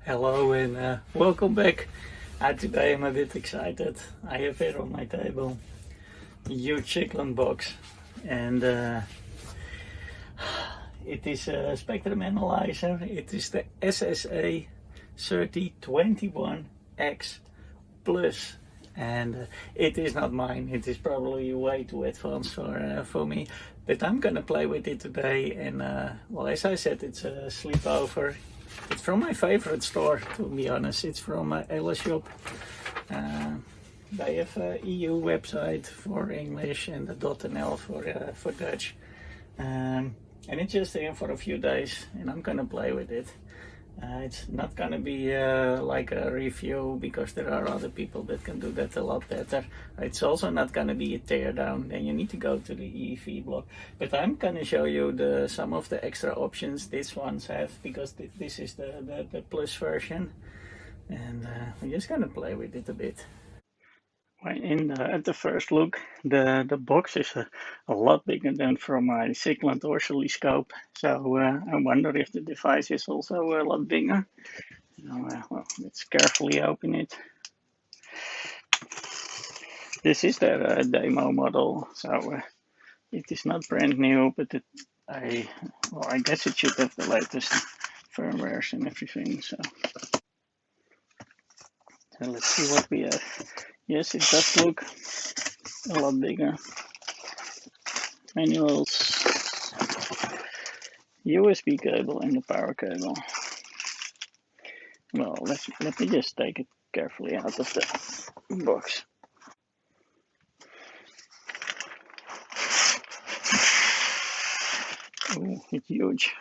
Hello and welcome back. Today I'm a bit excited. I have here on my table a huge Siglent box, and it is a spectrum analyzer. It is the SSA3021X Plus, and it is not mine. It is probably way too advanced for me, but I'm gonna play with it today. And well, as I said, it's a sleepover. It's from my favorite store, to be honest. It's from Ella Shop. They have a EU website for English and the .nl for Dutch. And it's just here for a few days, and I'm gonna play with it. It's not gonna be like a review, because there are other people that can do that a lot better. It's also not gonna be a teardown, then you need to go to the EEV blog. But I'm gonna show you some of the extra options these ones have, because this is the plus version, and I'm just gonna play with it a bit. At the first look, the box is a lot bigger than from my Siglent oscilloscope, so I wonder if the device is also a lot bigger. Well, let's carefully open it. This is their demo model, so it is not brand new, but I guess it should have the latest firmwares and everything. So let's see what we have. Yes, it does look a lot bigger. Manuals, USB cable, and the power cable. Well, let me just take it carefully out of the box. Oh, it's huge.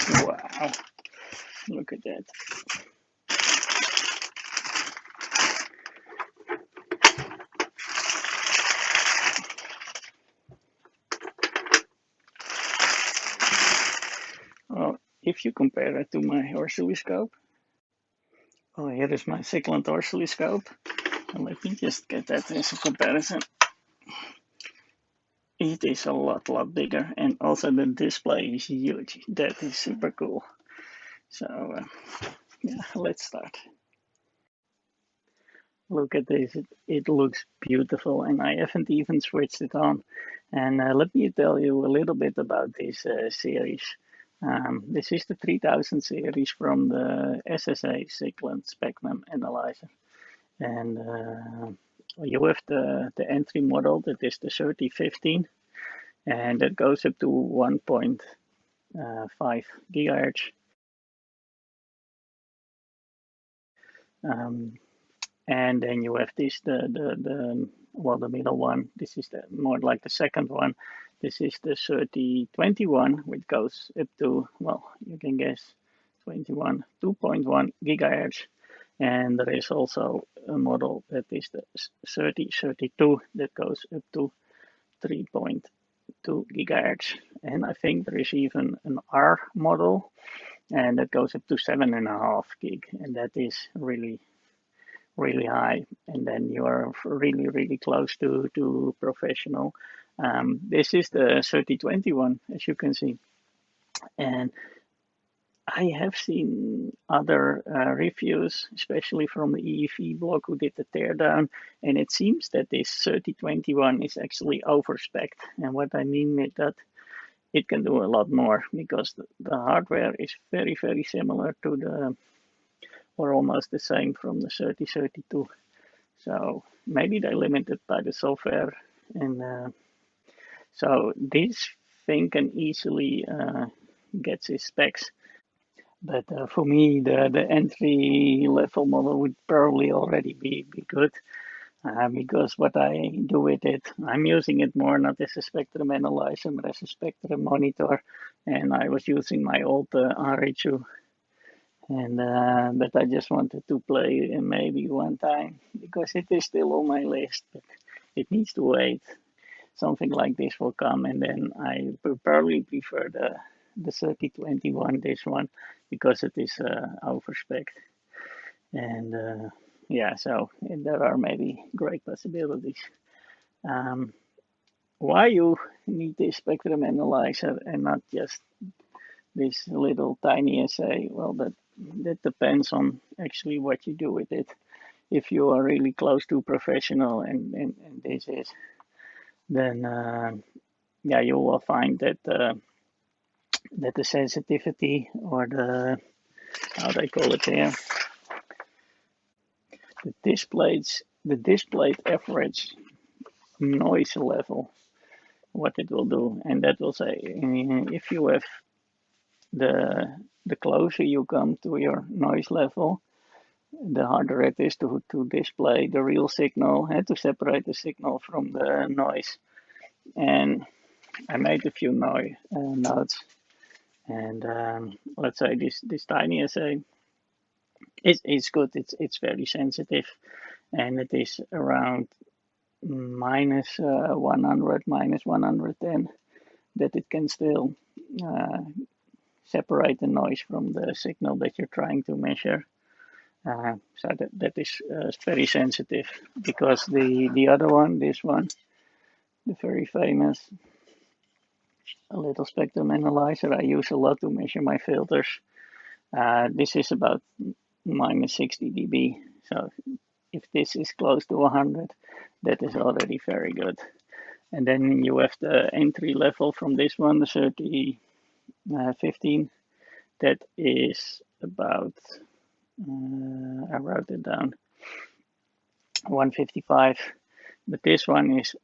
Wow, look at that. Well, if you compare it to my oscilloscope, oh, here is my Siglent oscilloscope. And let me just get that as a comparison. It is a lot bigger, and also the display is huge. That is super cool. So yeah, let's start. Look at this, it looks beautiful, and I haven't even switched it on. And let me tell you a little bit about this series. This is the 3000 series from the SSA Siglent Spectrum Analyzer. And you have the entry model, that is the 3015, and that goes up to 1.5 gigahertz. And then you have this the middle one. This is the more like the second one. This is the 3021, which goes up to, well, you can guess, 2.1 gigahertz. And there is also a model that is the 3032 that goes up to 3.2 gigahertz. And I think there is even an R model, and that goes up to 7.5 gig, and that is really high, and then you are really close to professional. This is the 3021, as you can see, and I have seen other reviews, especially from the EEV blog, who did the teardown, and it seems that this 3021 is actually overspec'd. And what I mean with that, it can do a lot more, because the hardware is very similar to the, or almost the same, from the 3032. So maybe they're limited by the software, and so this thing can easily get its specs. But for me, the entry level model would probably already be good, because what I do with it, I'm using it more not as a spectrum analyzer, but as a spectrum monitor. And I was using my old RHU, and but I just wanted to play maybe one time, because it is still on my list, but it needs to wait. Something like this will come, and then I probably prefer the 3021, this one, because it is overspec. And yeah, so there are maybe great possibilities. Why you need this spectrum analyzer and not just this little tiny assay? Well, that depends on actually what you do with it. If you are really close to professional, and this is, then yeah, you will find that that the sensitivity, or the, how they call it here, the displayed average noise level, what it will do, and that will say if you have the closer you come to your noise level, the harder it is to display the real signal, and to separate the signal from the noise. And I made a few notes, and let's say this tiny assay is good. It's very sensitive, and it is around minus 100, minus 110, that it can still separate the noise from the signal that you're trying to measure. So that is very sensitive, because the other one, this one, the very famous little spectrum analyzer I use a lot to measure my filters, this is about minus 60 dB. So if this is close to 100, that is already very good. And then you have the entry level from this one, the 3015, that is about, I wrote it down, 155, but this one is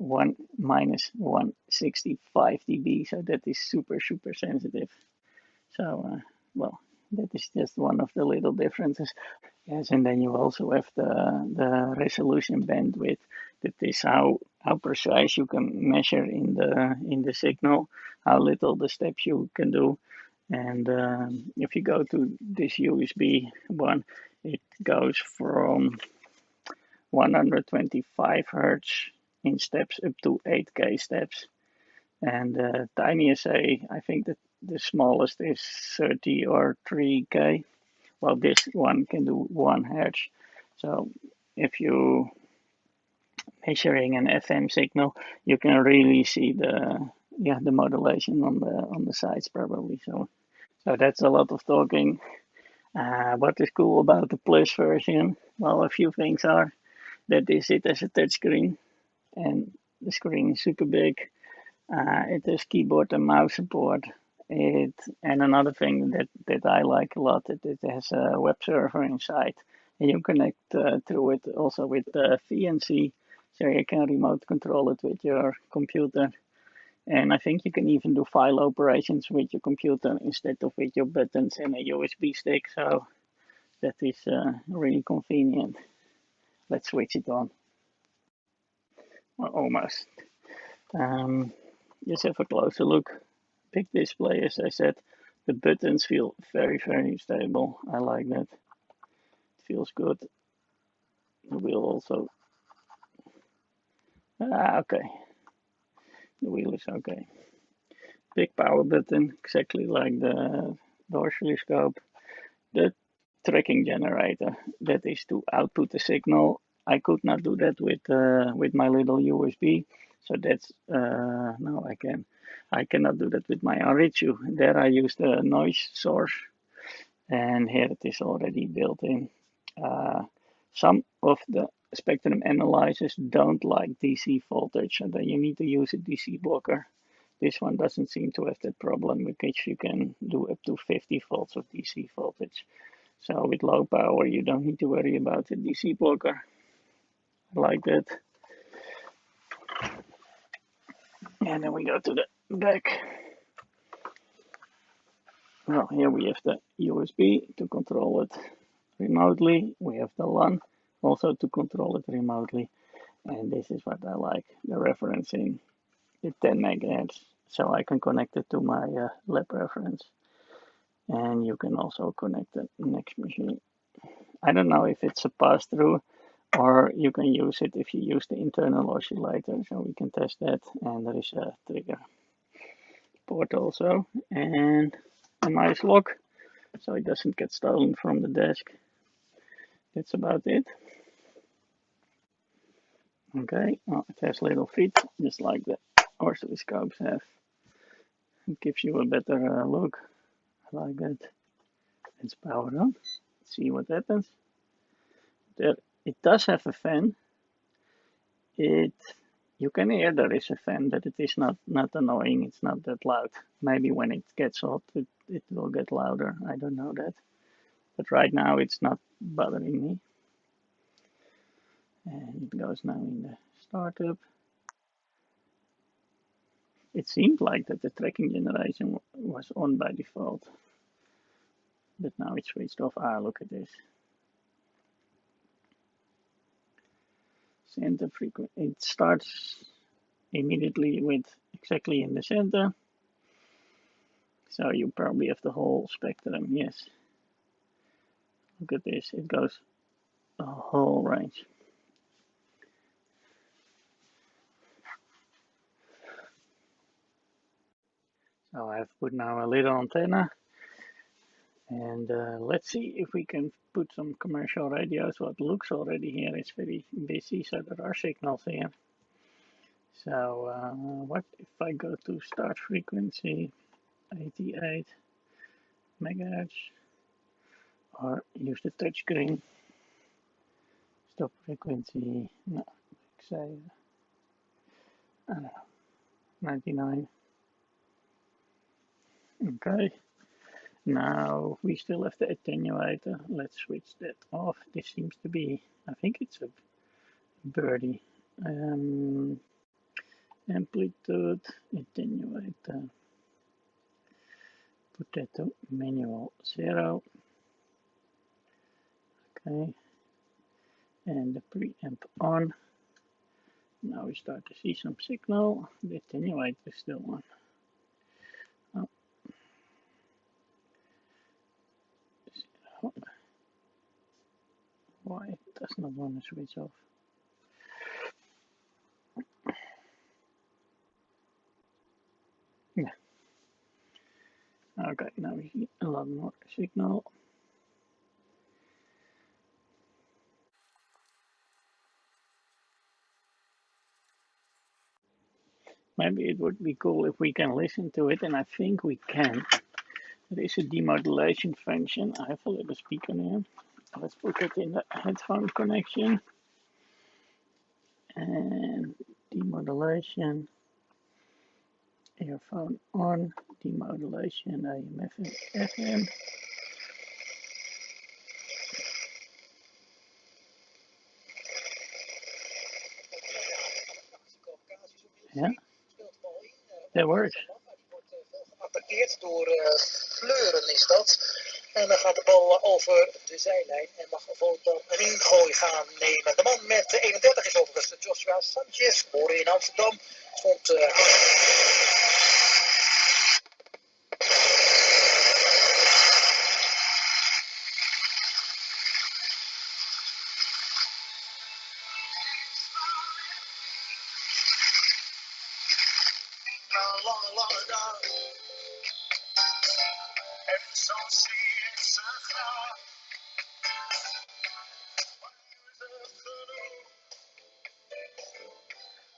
minus 165 dB, so that is super sensitive. So well, that is just one of the little differences. Yes, and then you also have the resolution bandwidth. That is how precise you can measure in the signal, how little the steps you can do. And if you go to this USB one, it goes from 125 hertz in steps up to 8K steps. And tiny assay, I think that the smallest is 30 or 3K. Well, this one can do 1 hertz. So if you measuring an FM signal, you can really see the modulation on the sides probably. So that's a lot of talking. What is cool about the Plus version? Well, a few things are that is it as a touchscreen, and the screen is super big. It has keyboard and mouse support. And another thing that I like a lot, it has a web server inside, and you connect through it also with VNC, so you can remote control it with your computer. And I think you can even do file operations with your computer instead of with your buttons and a USB stick. So that is really convenient. Let's switch it on. Well, almost. Just have a closer look. Big display, as I said. The buttons feel very stable. I like that. It feels good. The wheel also. Okay. The wheel is okay. Big power button, exactly like the oscilloscope. The tracking generator, that is to output the signal. I could not do that with my little USB, so that's no, I cannot do that with my Aritu. There I use the noise source, and here it is already built in. Some of the spectrum analyzers don't like DC voltage, so then you need to use a DC blocker. This one doesn't seem to have that problem, because you can do up to 50 volts of DC voltage. So with low power, you don't need to worry about the DC blocker. I like that. And then we go to the back. Well, here we have the USB to control it remotely. We have the LAN also to control it remotely. And this is what I like, the referencing, the 10 megahertz. So I can connect it to my lab reference. And you can also connect the next machine. I don't know if it's a pass-through, or you can use it if you use the internal oscillator. So we can test that. And there is a trigger port also, and a nice lock, so it doesn't get stolen from the desk. That's about it. Okay, well, it has little feet, just like the oscilloscopes have. It gives you a better look. I like that. It's powered on. Let's see what happens. There, it does have a fan. It, you can hear there is a fan, but it is not annoying. It's not that loud. Maybe when it gets hot, it will get louder. I don't know that. But right now, it's not bothering me. And it goes now in the startup. It seemed like that the tracking generation was on by default, but now it's switched off. Ah, look at this. Center frequency. It starts immediately with exactly in the center. So you probably have the whole spectrum. Yes. Look at this. It goes a whole range. So I've put now a little antenna, and let's see if we can put some commercial radios. What looks already here is very busy, so there are signals here. So what if I go to start frequency 88 megahertz, or use the touchscreen? Stop frequency, no, say, I don't know, 99. Okay, now we still have the attenuator. Let's switch that off. This seems to be, I think it's a birdie. Amplitude, attenuator. Put that to manual 0. Okay, and the preamp on. Now we start to see some signal. The attenuator is still on. Oh. Why it does not want to switch off? Yeah. Okay, now we see a lot more signal. Maybe it would be cool if we can listen to it, and I think we can. There is a demodulation function. I have a little speaker here. Let's put it in the headphone connection. And demodulation, earphone on, demodulation, AM, FM. Ja, that works. Geattackeerd door Fleuren is dat. En dan gaat de bal over de zijlijn en mag vervolgens dan een ingooi gaan nemen. De man met 31 is overigens Joshua Sanchez, geboren in Amsterdam. Stond lange dag. En zo zie ik ze graag.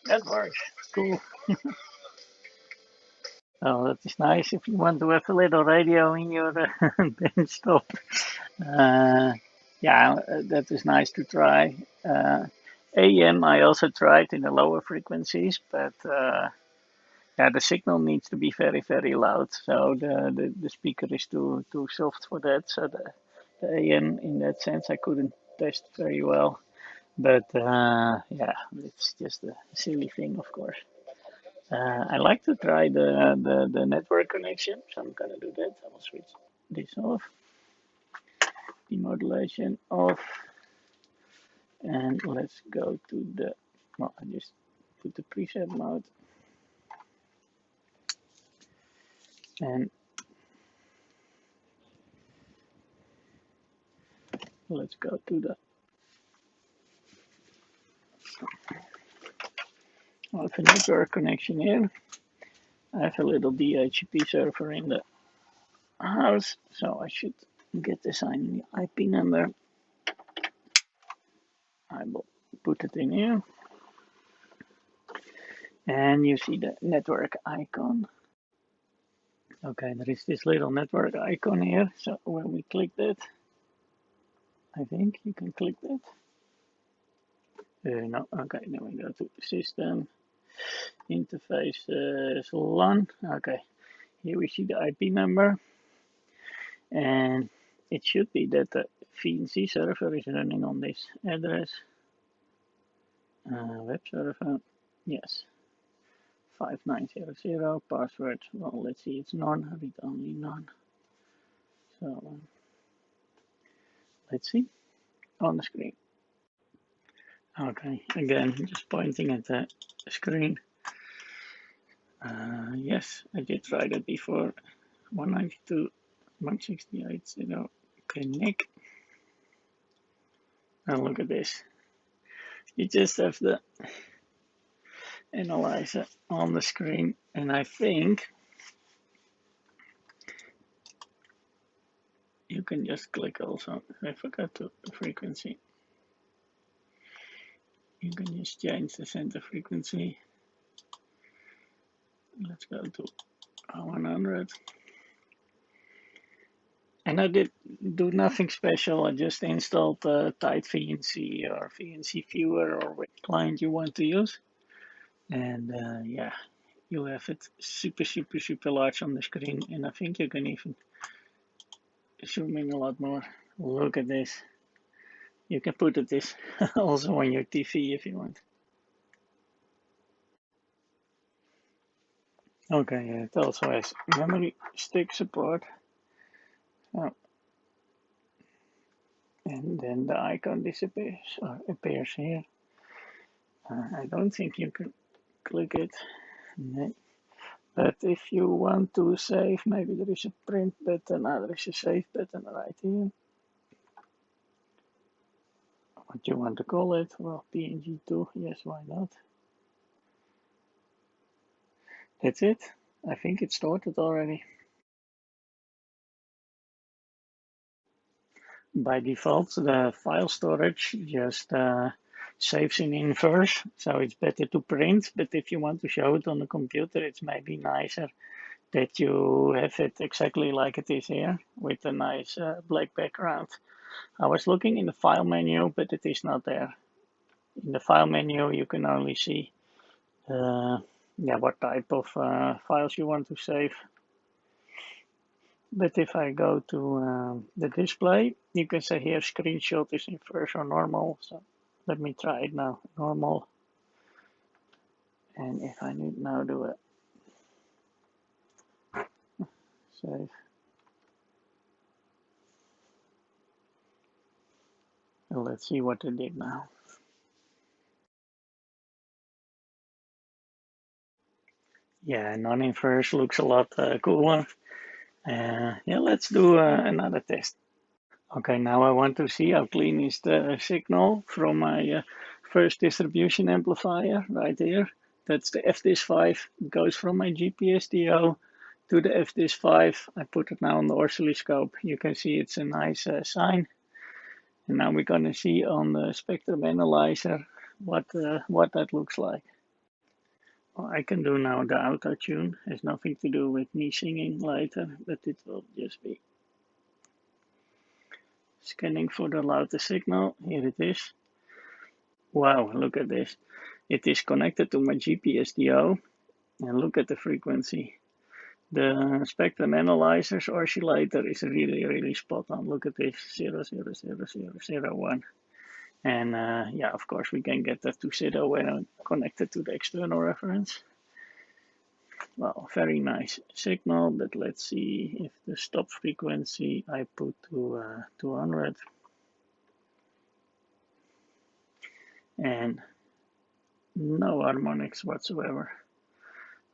That works. Cool. Oh, that is nice if you want to have a little radio in your bench top. Yeah, that is nice to try. AM I also tried in the lower frequencies, but yeah, the signal needs to be very, very loud. So the speaker is too soft for that. So the AM in that sense I couldn't test very well. But yeah, it's just a silly thing, of course. I like to try the network connection, so I'm gonna do that. I will switch this off, demodulation off, and let's go to the, well, I just put the preset mode, and let's go to the, I have a network connection here. I have a little DHCP server in the house, so I should get assigned the IP number. I will put it in here. and you see the network icon. Okay, there is this little network icon here. So when we click that, I think you can click that. No, okay, then we go to system, interfaces, LAN. Okay, here we see the IP number, and it should be that the VNC server is running on this address. Web server, yes, 5900, password, well, let's see, it's none, read only none. So let's see on the screen. Okay, again, just pointing at the screen. Yes, I did try that before. 192.168.0 connect. And look at this. You just have the analyzer on the screen, and I think you can just click also. I forgot the frequency. You can just change the center frequency. Let's go to 100. And I did do nothing special. I just installed tight VNC or VNC viewer or which client you want to use. And yeah, you have it super, super, super large on the screen. And I think you can even zoom in a lot more. Look at this. You can put this also on your TV if you want. Okay, it also has memory stick support. Oh, and then the icon disappears or appears here. I don't think you can click it. No. But if you want to save, maybe there is a print button. There is a save button right here. What you want to call it? Well, PNG2. Yes, why not? That's it. I think it started already. By default, the file storage just saves in inverse, so it's better to print. But if you want to show it on the computer, it's maybe nicer that you have it exactly like it is here with a nice black background. I was looking in the file menu, but it is not there. In the file menu, you can only see what type of files you want to save. But if I go to the display, you can say here screenshot is inverse or normal. So let me try it now, normal. And if I need now do a save. Well, let's see what it did now. Yeah, non-inverse looks a lot cooler. Yeah, let's do another test. Okay, now I want to see how clean is the signal from my first distribution amplifier right here. That's the FDIS5. It goes from my GPSDO to the FDIS5. I put it now on the oscilloscope. You can see it's a nice sign. And now we're going to see on the spectrum analyzer what that looks like. Well, I can do now the auto tune. It has nothing to do with me singing later, but it will just be scanning for the loudest signal. Here it is. Wow, look at this. It is connected to my GPSDO, and look at the frequency. The spectrum analyzer's oscillator is really, really spot on. Look at this, 0.00001. And yeah, of course, we can get that to 0 when connected to the external reference. Well, very nice signal, but let's see if the stop frequency I put to 200. And no harmonics whatsoever.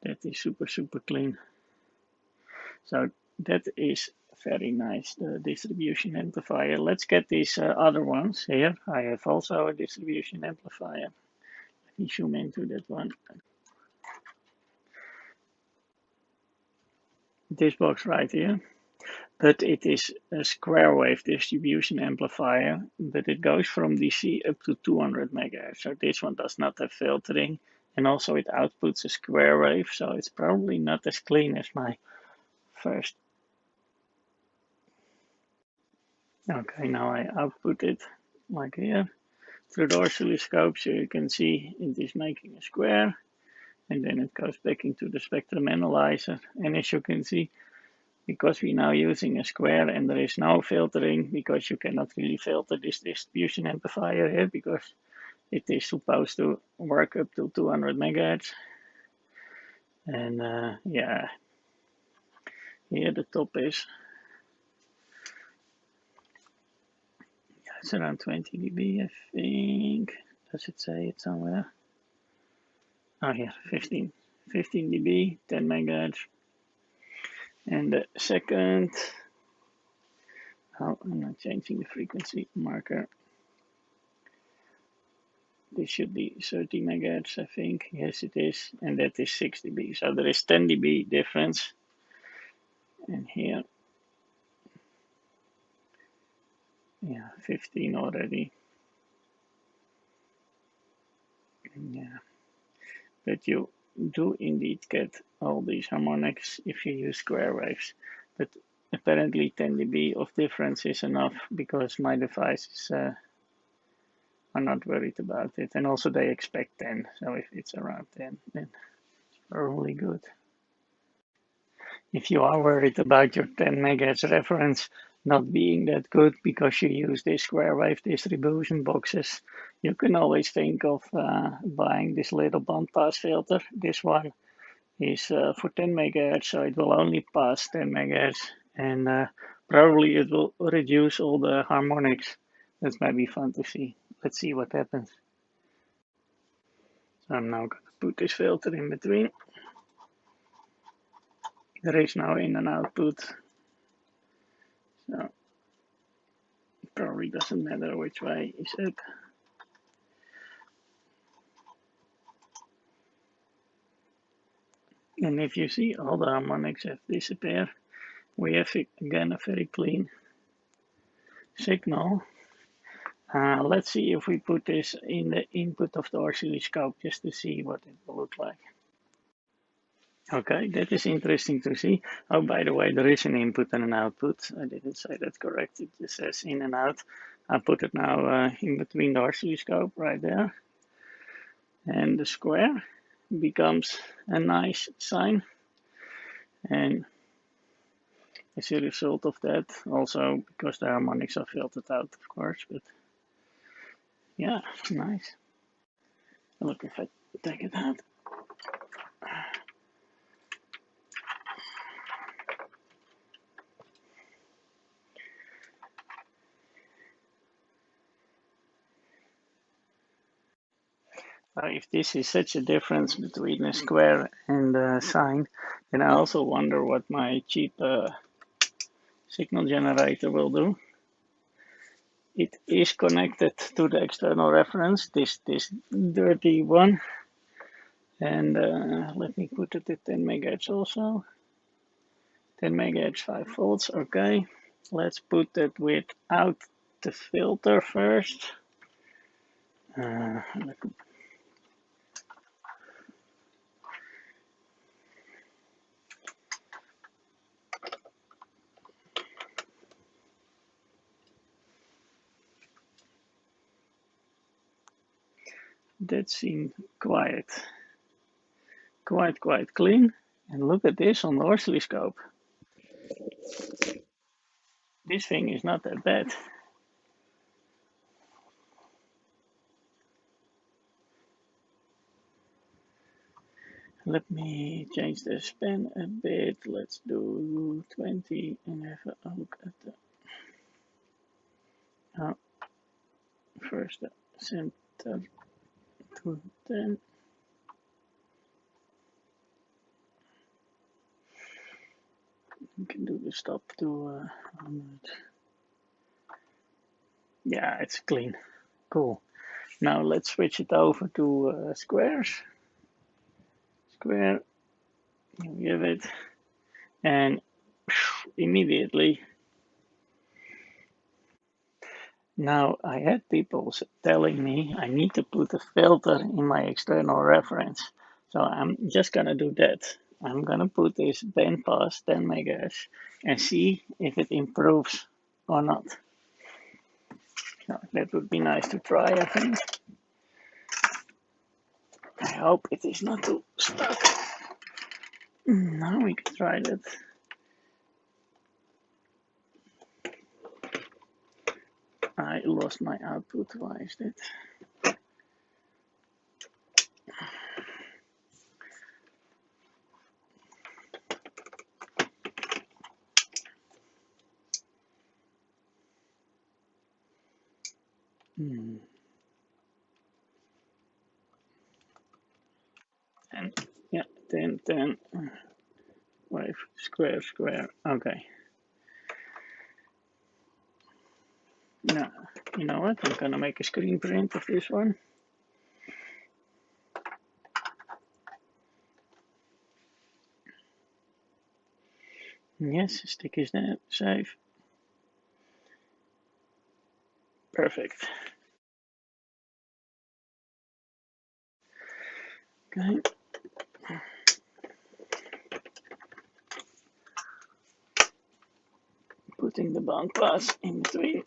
That is super, super clean. So that is very nice, the distribution amplifier. Let's get these other ones here. I have also a distribution amplifier. Let me zoom into that one. This box right here. But it is a square wave distribution amplifier, but it goes from DC up to 200 megahertz. So this one does not have filtering. And also it outputs a square wave, so it's probably not as clean as my first. Okay, now I output it like here through the oscilloscope, so you can see it is making a square, and then it goes back into the spectrum analyzer. And as you can see, because we're now using a square and there is no filtering, because you cannot really filter this distribution amplifier here, because it is supposed to work up to 200 megahertz. And yeah, here the top is, it's around 20 dB, I think. Does it say it somewhere? Oh, here, 15 dB, 10 megahertz. And the second, oh, I'm not changing the frequency marker. This should be 30 megahertz, I think. Yes, it is. And that is 6 dB. So there is 10 dB difference. And here, yeah, 15 already. Yeah, but you do indeed get all these harmonics if you use square waves. But apparently 10 dB of difference is enough, because my devices are not worried about it. And also they expect 10, so if it's around 10, then it's probably good. If you are worried about your 10 megahertz reference not being that good because you use these square wave distribution boxes, you can always think of buying this little bandpass filter. This one is for 10 megahertz, so it will only pass 10 megahertz, and probably it will reduce all the harmonics. That might be fun to see. Let's see what happens. So I'm now going to put this filter in between. There is now in and output, so it probably doesn't matter which way is up. And if you see, all the harmonics have disappeared. We have again a very clean signal. Let's see if we put this in the input of the oscilloscope just to see what it will look like. Okay, that is interesting to see. Oh, by the way, there is an input and an output. I didn't say that correct. It just says in and out. I put it now in between the oscilloscope right there. And the square becomes a nice sign. And as a result of that, also because the harmonics are filtered out, of course, but yeah, nice. Look, if I take it out. If this is such a difference between a square and a sine, then I also wonder what my cheap signal generator will do. It is connected to the external reference, this dirty one. And let me put it at 10 megahertz also. 10 megahertz, 5 volts, okay. Let's put that without the filter first. That seemed quite clean. And look at this on the oscilloscope. This thing is not that bad. Let me change the span a bit. Let's do 20 and have a look at the first center to 10. We can do the stop to 100. Yeah, it's clean. Cool. Now let's switch it over to squares. Square, you give it, and immediately Now, I had people telling me I need to put a filter in my external reference. So I'm just gonna do that. I'm gonna put this bandpass 10 megahertz and see if it improves or not. So that would be nice to try, I think. I hope it is not too stuck. Now we can try that. I lost my output. Why is that? And yeah, 10, 10, wave, square, square. Okay. Now, you know what? I'm gonna make a screen print of this one. Yes, stick is there. Save. Perfect. Okay. Putting the band pass in between.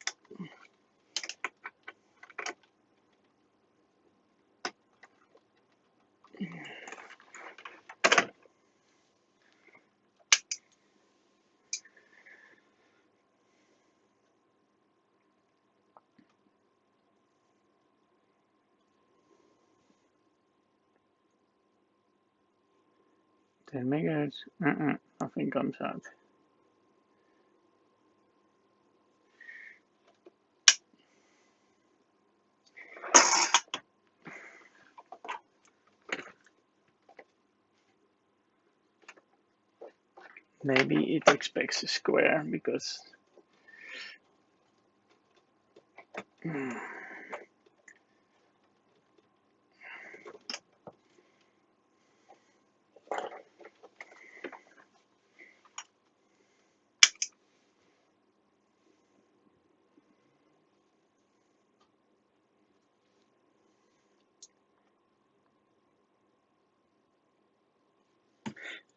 Ten megahertz. Nothing comes out. Maybe it expects a square because.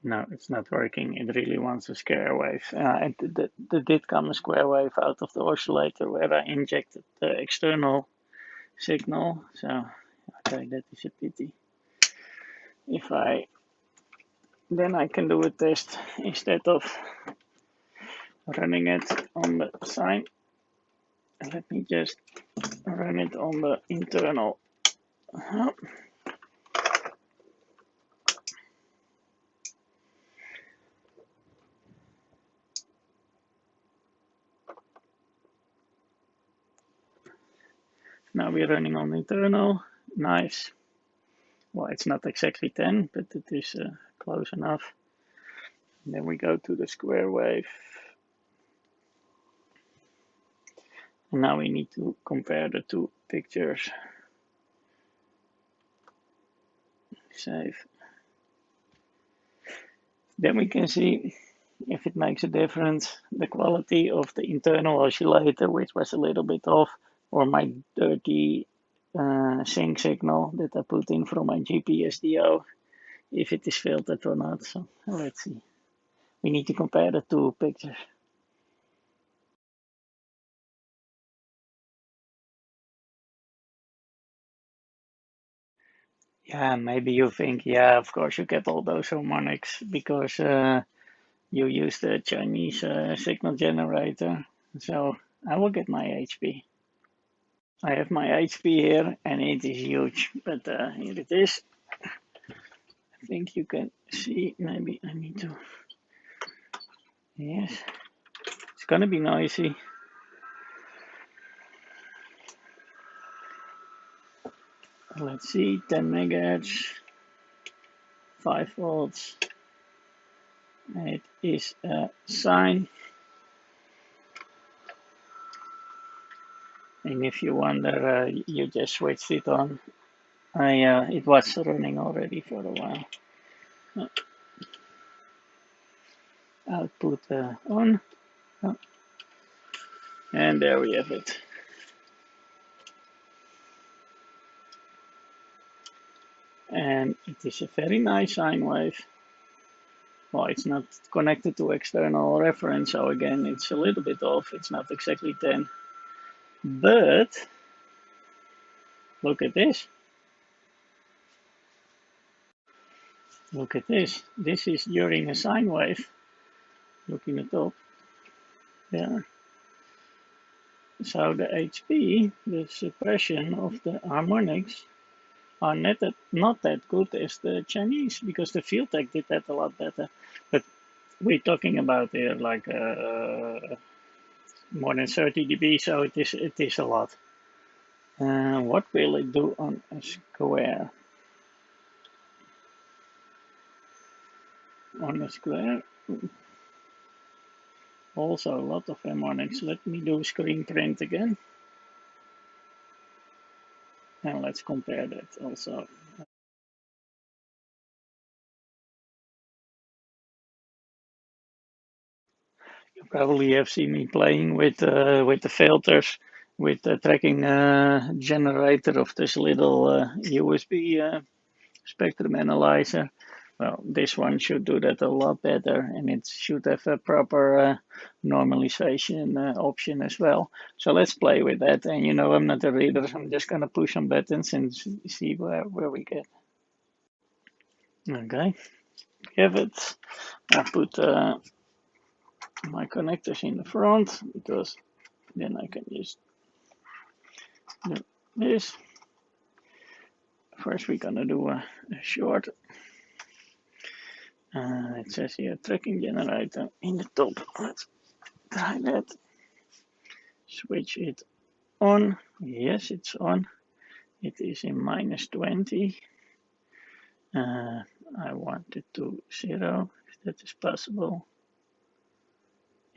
No, it's not working. It really wants a square wave. There did come a square wave out of the oscillator where I injected the external signal. So, okay, that is a pity. If I then I can do a test instead of running it on the sine. Let me just run it on the internal. Now we're running on internal. Nice. Well, it's not exactly 10, but it is close enough. And then we go to the square wave. And now we need to compare the two pictures. Save. Then we can see if it makes a difference, the quality of the internal oscillator, which was a little bit off, or my dirty sync signal that I put in from my GPSDO, if it is filtered or not. So let's see. We need to compare the two pictures. Yeah, maybe you think, yeah, of course you get all those harmonics because you use the Chinese signal generator. So I will get my HP. I have my HP here and it is huge, but here it is. I think you can see, maybe I need to, yes, it's gonna be noisy. Let's see, 10 megahertz, 5 volts. It is a sine. And if you wonder, you just switched it on. It was running already for a while. Output on. And there we have it. and it is a very nice sine wave. Well, it's not connected to external reference, so again, it's a little bit off. It's not exactly 10. But look at this. Look at this. This is during a sine wave. Look in the top there. So the HP, the suppression of the harmonics, are not that good as the Chinese, because the field tech did that a lot better. But we're talking about here like more than 30 dB, so it is a lot. What will it do on a square? On a square, also a lot of harmonics. Let me do screen print again, and let's compare that also. You probably have seen me playing with the filters, with the tracking generator of this little USB spectrum analyzer. Well, this one should do that a lot better, and it should have a proper normalization option as well. So let's play with that. And you know, I'm not a reader, so I'm just gonna push some buttons and see where we get. Okay, have it. I put my connectors in the front because then I can just do this. First, we're gonna do a short. It says here tracking generator in the top. Let's try that. Switch it on. Yes, it's on. It is in -20. I want it to 0, if that is possible.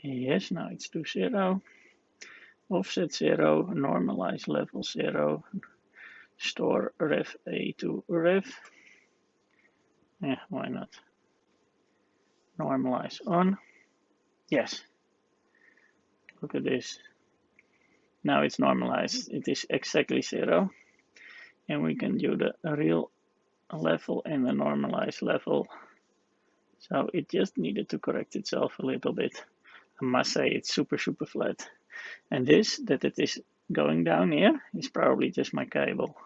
Yes, now it's to 0. Offset 0, normalize level 0, store ref A to ref. Yeah, why not? Normalize on. Yes. Look at this. Now it's normalized. It is exactly 0. And we can do the real level and the normalized level. So it just needed to correct itself a little bit. I must say it's super flat. And this, that it is going down here, is probably just my cable.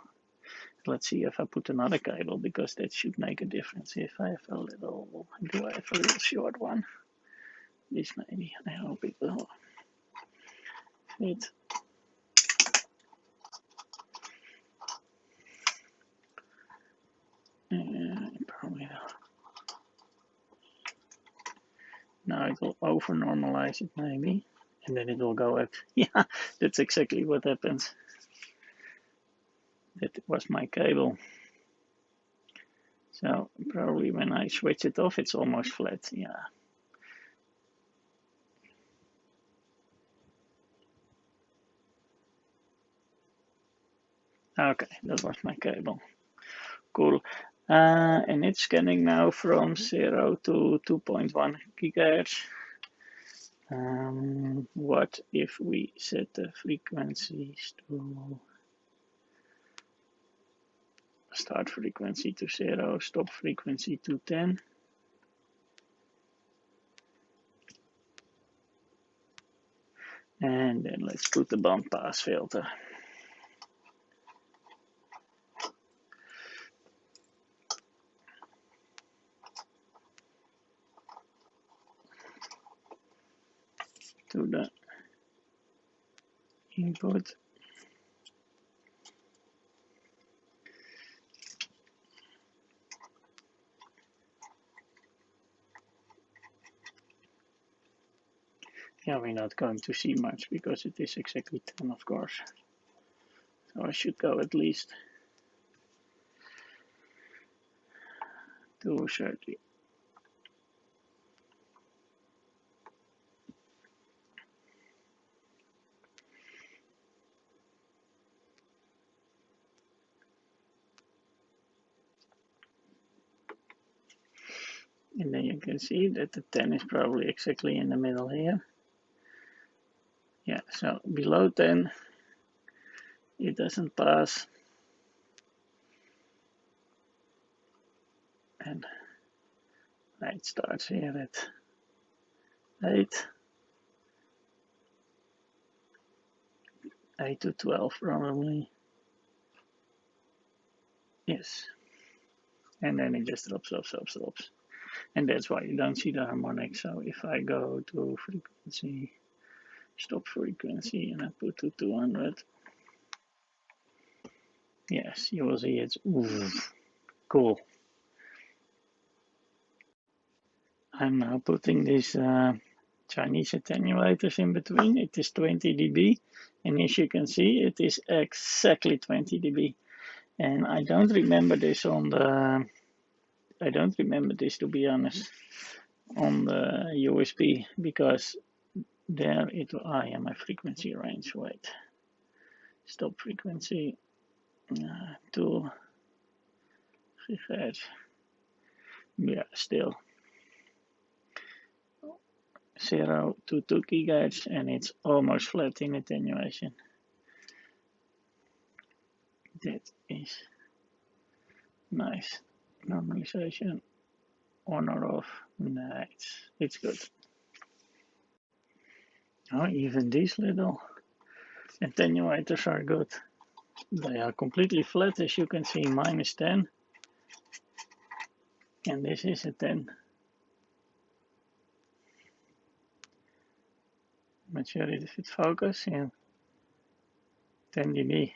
Let's see if I put another cable, because that should make a difference. If I have a little, do I have a real short one? This maybe, I hope it will fit. Probably not. Now it will over normalize it maybe, and then it will go up. Yeah, that's exactly what happens. That was my cable. So probably when I switch it off, it's almost flat. Yeah. Okay, that was my cable. Cool. And it's scanning now from 0 to 2.1 gigahertz. What if we set the frequencies to start frequency to 0, stop frequency to 10? And then let's put the band pass filter. To the input. Yeah, we're not going to see much because it is exactly 10, of course. So I should go at least to 30. And then you can see that the 10 is probably exactly in the middle here. Yeah, so below 10, it doesn't pass. and it starts here at 8, 8 to 12 probably. Yes, and then it just drops. And that's why you don't see the harmonic. So if I go to frequency, stop frequency, and I put to 200, yes, you will see it's cool. I'm now putting these Chinese attenuators in between. It is 20 dB, and as you can see, it is exactly 20 dB. And I don't remember this on the, I don't remember this, to be honest, on the USB, because there it, yeah, my frequency range, wait, stop frequency, 2 gigahertz, yeah, still 0 to 2 gigahertz, and it's almost flat in attenuation. That is nice. Normalization on or off, nice, it's good. Oh, even these little attenuators are good. They are completely flat, as you can see, -10, and this is a 10. Not sure if it focuses, yeah, 10 dB,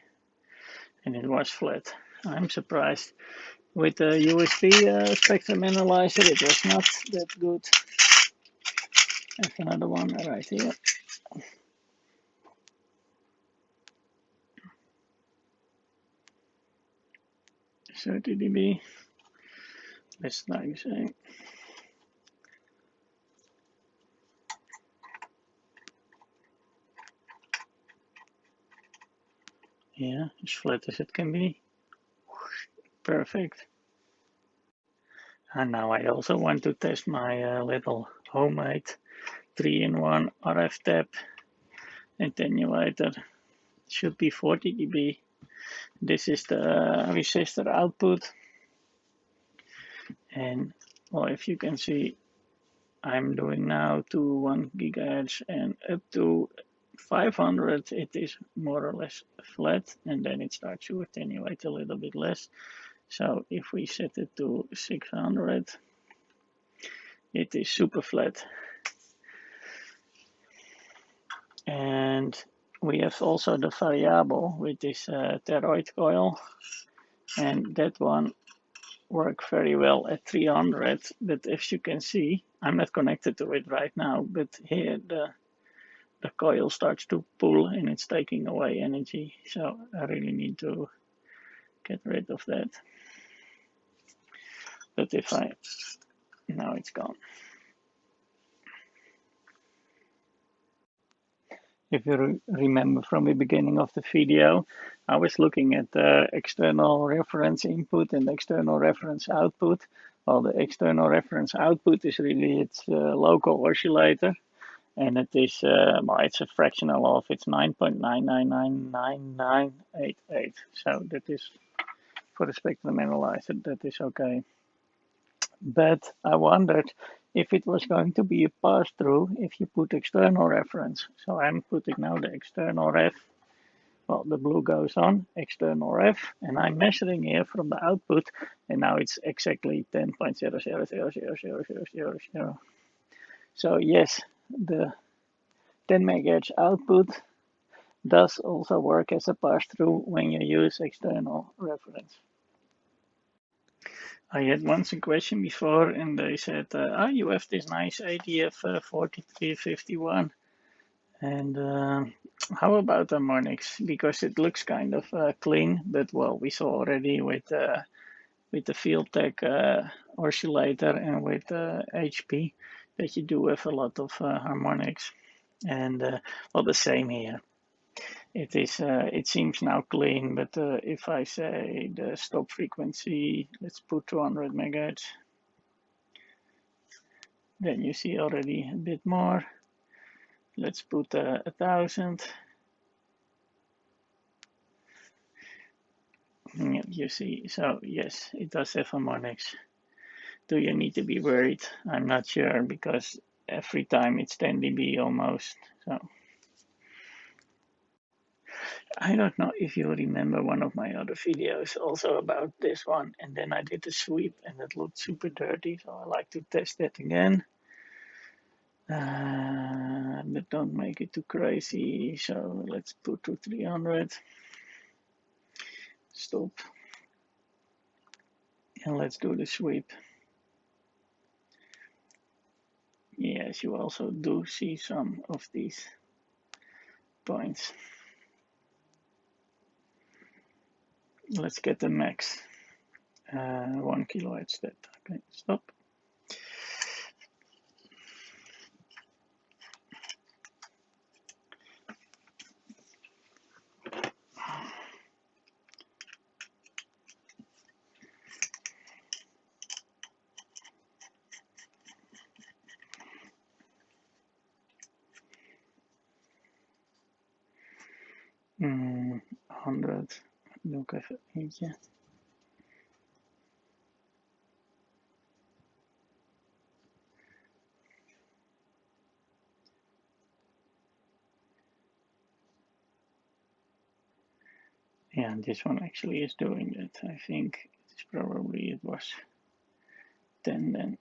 and it was flat. I'm surprised. With the USB spectrum analyzer, it was not that good. There's another one right here. 30 dB. Let's try the same. Yeah, as flat as it can be. Perfect. And now I also want to test my little homemade 3-in-1 RF tap attenuator. It should be 40 dB. This is the resistor output. And well, if you can see, I'm doing now to 1 gigahertz and up to 500, it is more or less flat, and then it starts to attenuate a little bit less. So if we set it to 600, it is super flat. And we have also the variable, which is toroid coil, and that one works very well at 300. But as you can see, I'm not connected to it right now, but here the coil starts to pull and it's taking away energy. So I really need to get rid of that. But if I, now it's gone. If you remember from the beginning of the video, I was looking at the external reference input and external reference output. Well, the external reference output is really its local oscillator, and it is, well, it's a fractional of, it's 9.9999988. So that is, for the spectrum analyzer, that is okay. But I wondered if it was going to be a pass-through if you put external reference. So I'm putting now the external ref. Well, the blue goes on, external ref, and I'm measuring here from the output, and now it's exactly 10.0000000. So yes, the 10 megahertz output does also work as a pass-through when you use external reference. I had once a question before, and they said, "Oh, you have this nice ADF4351, and how about harmonics? Because it looks kind of clean, but well, we saw already with the Fieldtech oscillator and with HP that you do have a lot of harmonics, and well, the same here. It is. It seems now clean, but if I say the stop frequency, let's put 200 megahertz, then you see already a bit more. Let's put 1,000. You see, so yes, it does have harmonics. do you need to be worried? I'm not sure because every time it's 10 dB almost. So I don't know if you remember one of my other videos also about this one, and then I did a sweep and it looked super dirty, so I like to test that again. But don't make it too crazy, so let's put to 300. Stop. And let's do the sweep. Yes, you also do see some of these points. Let's get the max. 1 kilohertz that. Okay, stop. Mm, 100. Doe ik even eentje. Yeah, this one actually is doing that. I think it's probably it was 10 then.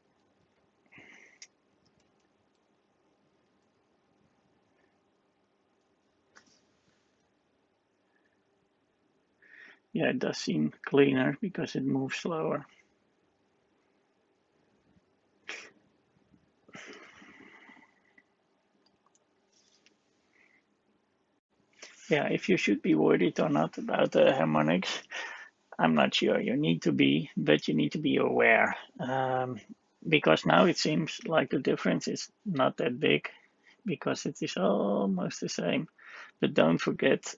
Yeah, it does seem cleaner because it moves slower. Yeah, if you should be worried or not about the harmonics, I'm not sure. You need to be, but you need to be aware. Because now it seems like the difference is not that big because it is almost the same. But don't forget,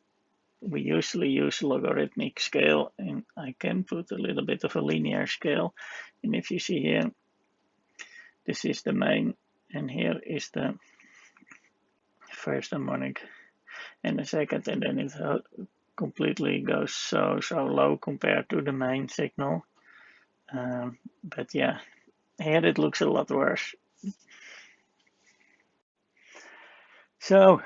we usually use logarithmic scale, and I can put a little bit of a linear scale. And if you see here, this is the main, and here is the first harmonic and the second, and then it completely goes so low compared to the main signal. But yeah, here it looks a lot worse. So,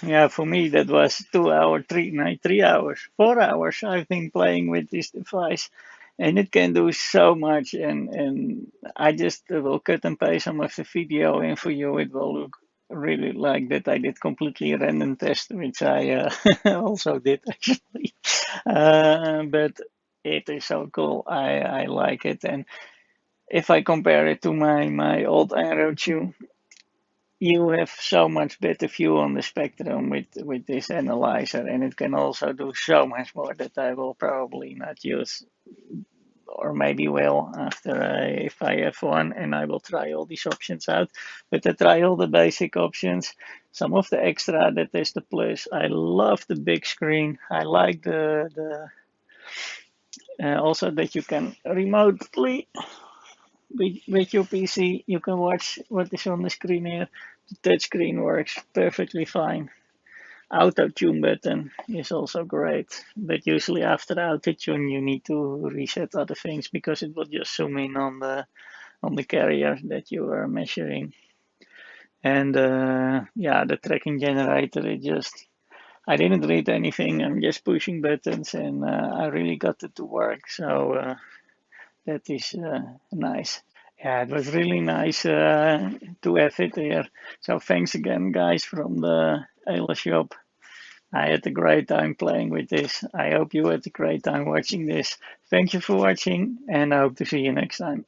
yeah, for me that was 2 hours, 3 hours, 4 hours. I've been playing with this device, and it can do so much. And I just will cut and paste some of the video, and for you it will look really like that I did completely random test, which I also did actually. But it is so cool. I like it, and if I compare it to my old Aero tune, you have so much better view on the spectrum with this analyzer, and it can also do so much more that I will probably not use, or maybe will after if I have one, and I will try all these options out. But I try all the basic options. Some of the extra, that is the plus. I love the big screen. I like the also that you can remotely with your PC, you can watch what is on the screen here. The touch screen works perfectly fine. Auto tune button is also great, but usually after auto tune you need to reset other things because it will just zoom in on the carrier that you are measuring. And yeah, the tracking generator, it just, I didn't read anything. I'm just pushing buttons, and I really got it to work. So that is nice. Yeah, it was really nice to have it here. So thanks again, guys, from the Ayla shop. I had a great time playing with this. I hope you had a great time watching this. Thank you for watching, and I hope to see you next time.